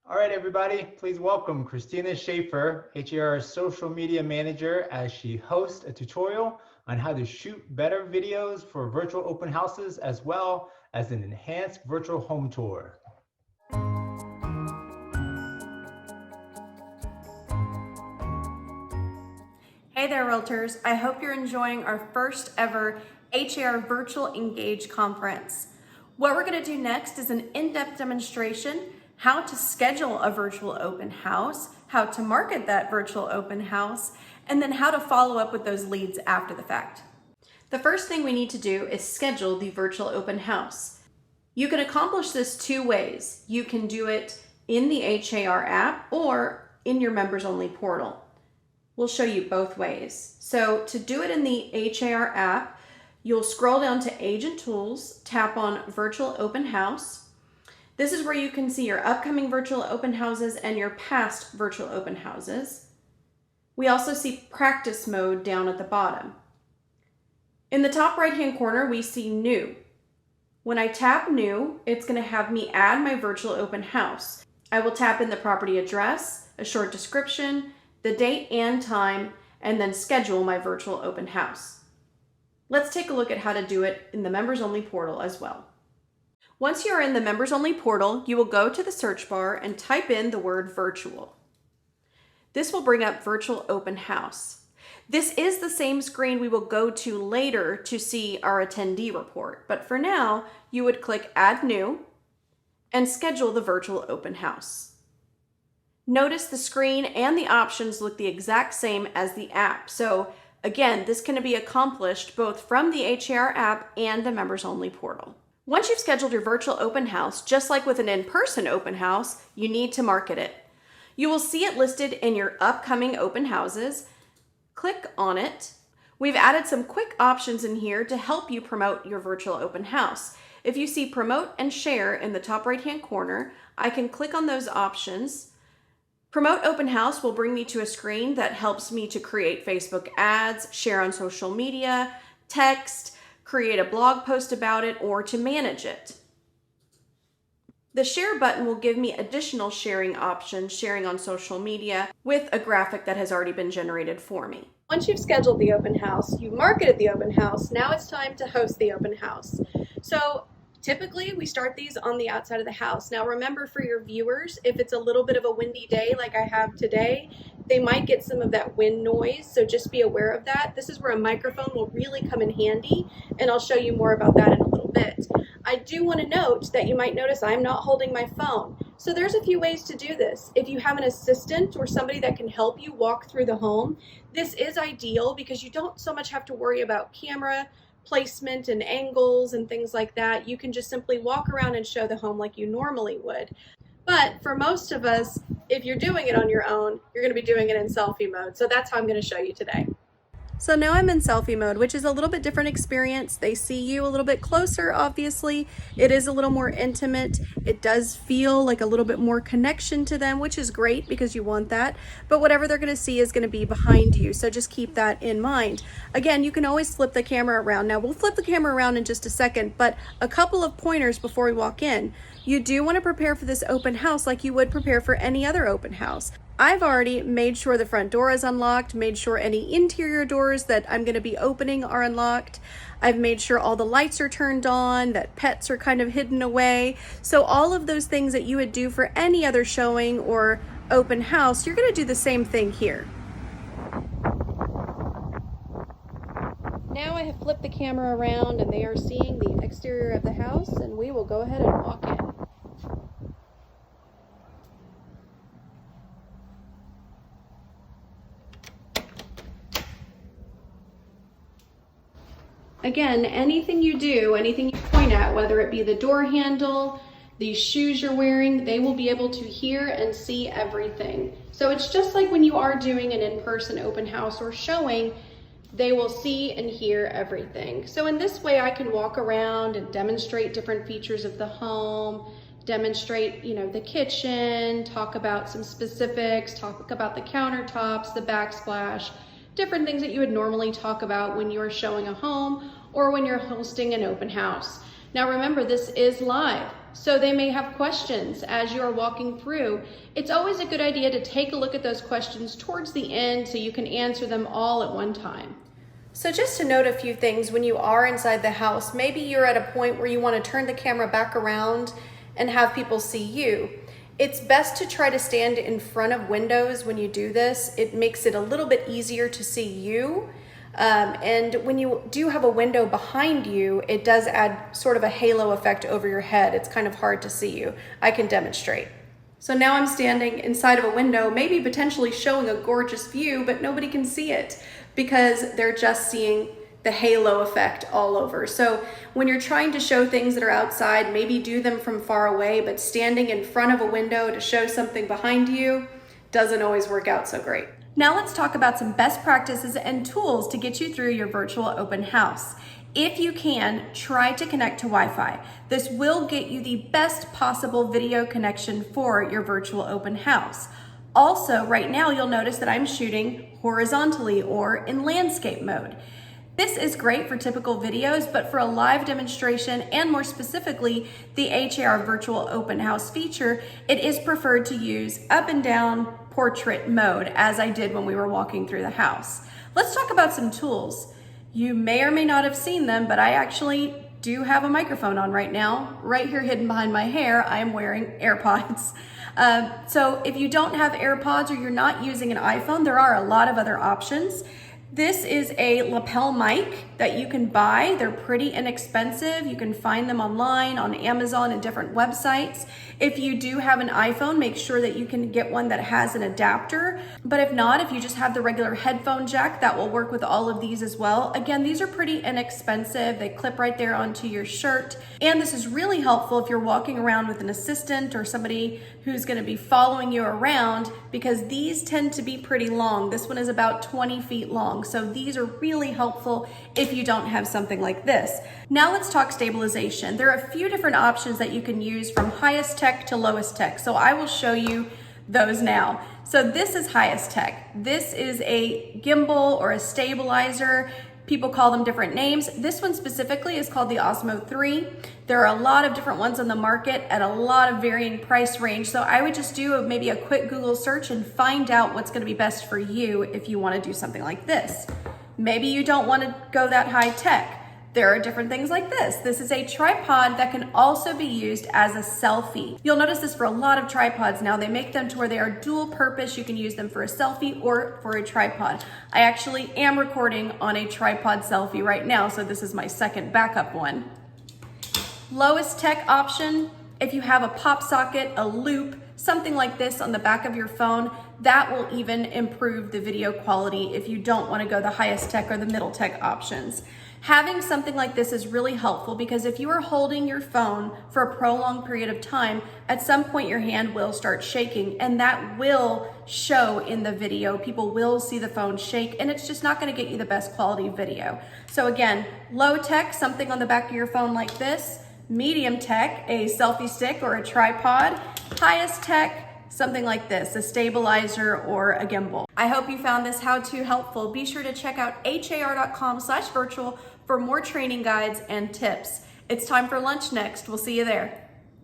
All right, everybody, please welcome Christina Schaefer, HAR's social media manager, as she hosts a tutorial on how to shoot better videos for virtual open houses, as well as an enhanced virtual home tour. Hey there, Realtors. I hope you're enjoying our first ever HAR Virtual Engage Conference. What we're going to do next is an in-depth demonstration how to schedule a virtual open house, how to market that virtual open house, and then how to follow up with those leads after the fact. The first thing we need to do is schedule the virtual open house. You can accomplish this two ways. You can do it in the HAR app or in your members only portal. We'll show you both ways. So to do it in the HAR app, you'll scroll down to Agent Tools, tap on Virtual Open House. This is where you can see your upcoming virtual open houses and your past virtual open houses. We also see Practice Mode down at the bottom. In the top right-hand corner, we see New. When I tap New, it's going to have me add my virtual open house. I will tap in the property address, a short description, the date and time, and then schedule my virtual open house. Let's take a look at how to do it in the members only portal as well. Once you're in the members only portal, you will go to the search bar and type in the word virtual. This will bring up virtual open house. This is the same screen we will go to later to see our attendee report, but for now, you would click Add New and schedule the virtual open house. Notice the screen and the options look the exact same as the app. So again, this can be accomplished both from the HAR app and the members only portal. Once you've scheduled your virtual open house, just like with an in-person open house, you need to market it. You will see it listed in your upcoming open houses. Click on it. We've added some quick options in here to help you promote your virtual open house. If you see Promote and Share in the top right-hand corner, I can click on those options. Promote Open House will bring me to a screen that helps me to create Facebook ads, share on social media, text, create a blog post about it, or to manage it. The Share button will give me additional sharing options, sharing on social media with a graphic that has already been generated for me. Once you've scheduled the open house, you've marketed the open house, now it's time to host the open house. So typically, we start these on the outside of the house. Now remember, for your viewers, if it's a little bit of a windy day like I have today, they might get some of that wind noise, so just be aware of that. This is where a microphone will really come in handy, and I'll show you more about that in a little bit. I do want to note that you might notice I'm not holding my phone. So there's a few ways to do this. If you have an assistant or somebody that can help you walk through the home, this is ideal because you don't so much have to worry about camera placement and angles and things like that. You can just simply walk around and show the home like you normally would. But for most of us, if you're doing it on your own, you're going to be doing it in selfie mode. So that's how I'm going to show you today. So now I'm in selfie mode, which is a little bit different experience. They see you a little bit closer, obviously. It is a little more intimate. It does feel like a little bit more connection to them, which is great because you want that. But whatever they're going to see is going to be behind you. So just keep that in mind. Again, you can always flip the camera around. Now we'll flip the camera around in just a second, but a couple of pointers before we walk in. You do want to prepare for this open house like you would prepare for any other open house. I've already made sure the front door is unlocked, made sure any interior doors that I'm going to be opening are unlocked. I've made sure all the lights are turned on, that pets are kind of hidden away. So all of those things that you would do for any other showing or open house, you're going to do the same thing here. Now I have flipped the camera around and they are seeing the exterior of the house, and we will go ahead and walk in. Again, anything you do, anything you point at, whether it be the door handle, the shoes you're wearing, they will be able to hear and see everything. So it's just like when you are doing an in-person open house or showing, they will see and hear everything. So in this way, I can walk around and demonstrate different features of the home, demonstrate, the kitchen, talk about some specifics, talk about the countertops, the backsplash, different things that you would normally talk about when you're showing a home or when you're hosting an open house. Now remember, this is live, so they may have questions as you are walking through. It's always a good idea to take a look at those questions towards the end so you can answer them all at one time. So just to note a few things, when you are inside the house, maybe you're at a point where you want to turn the camera back around and have people see you. It's best to try to stand in front of windows when you do this. It makes it a little bit easier to see you. And when you do have a window behind you, it does add sort of a halo effect over your head. It's kind of hard to see you. I can demonstrate. So now I'm standing inside of a window, maybe potentially showing a gorgeous view, but nobody can see it because they're just seeing the halo effect all over. So when you're trying to show things that are outside, maybe do them from far away, but standing in front of a window to show something behind you doesn't always work out so great. Now let's talk about some best practices and tools to get you through your virtual open house. If you can, try to connect to Wi-Fi. This will get you the best possible video connection for your virtual open house. Also, right now you'll notice that I'm shooting horizontally or in landscape mode. This is great for typical videos, but for a live demonstration and more specifically the HAR virtual open house feature, it is preferred to use up and down portrait mode as I did when we were walking through the house. Let's talk about some tools. You may or may not have seen them, but I actually do have a microphone on right now. Right here hidden behind my hair, I am wearing AirPods. So if you don't have AirPods or you're not using an iPhone, there are a lot of other options. This is a lapel mic that you can buy. They're pretty inexpensive. You can find them online on Amazon and different websites. If you do have an iPhone, make sure that you can get one that has an adapter. But if not, if you just have the regular headphone jack, that will work with all of these as well. Again, these are pretty inexpensive. They clip right there onto your shirt. And this is really helpful if you're walking around with an assistant or somebody who's going to be following you around, because these tend to be pretty long. This one is about 20 feet long. So these are really helpful if you don't have something like this. Now let's talk stabilization. There are a few different options that you can use from highest tech to lowest tech. So I will show you those now. So this is highest tech. This is a gimbal or a stabilizer. People call them different names. This one specifically is called the Osmo 3. There are a lot of different ones on the market at a lot of varying price range. So I would just do maybe a quick Google search and find out what's gonna be best for you if you wanna do something like this. Maybe you don't wanna go that high tech. There are different things like this. This is a tripod that can also be used as a selfie. You'll notice this for a lot of tripods now. They make them to where they are dual purpose. You can use them for a selfie or for a tripod. I actually am recording on a tripod selfie right now, so this is my second backup one. Lowest tech option, if you have a pop socket, a loop, something like this on the back of your phone, that will even improve the video quality if you don't want to go the highest tech or the middle tech options. Having something like this is really helpful because if you are holding your phone for a prolonged period of time, at some point your hand will start shaking, and that will show in the video. People will see the phone shake, and it's just not going to get you the best quality video. So again, low tech, something on the back of your phone like this. Medium tech, a selfie stick or a tripod. Highest tech, something like this, a stabilizer or a gimbal. I hope you found this how-to helpful. Be sure to check out har.com/virtual for more training guides and tips. It's time for lunch next. We'll see you there.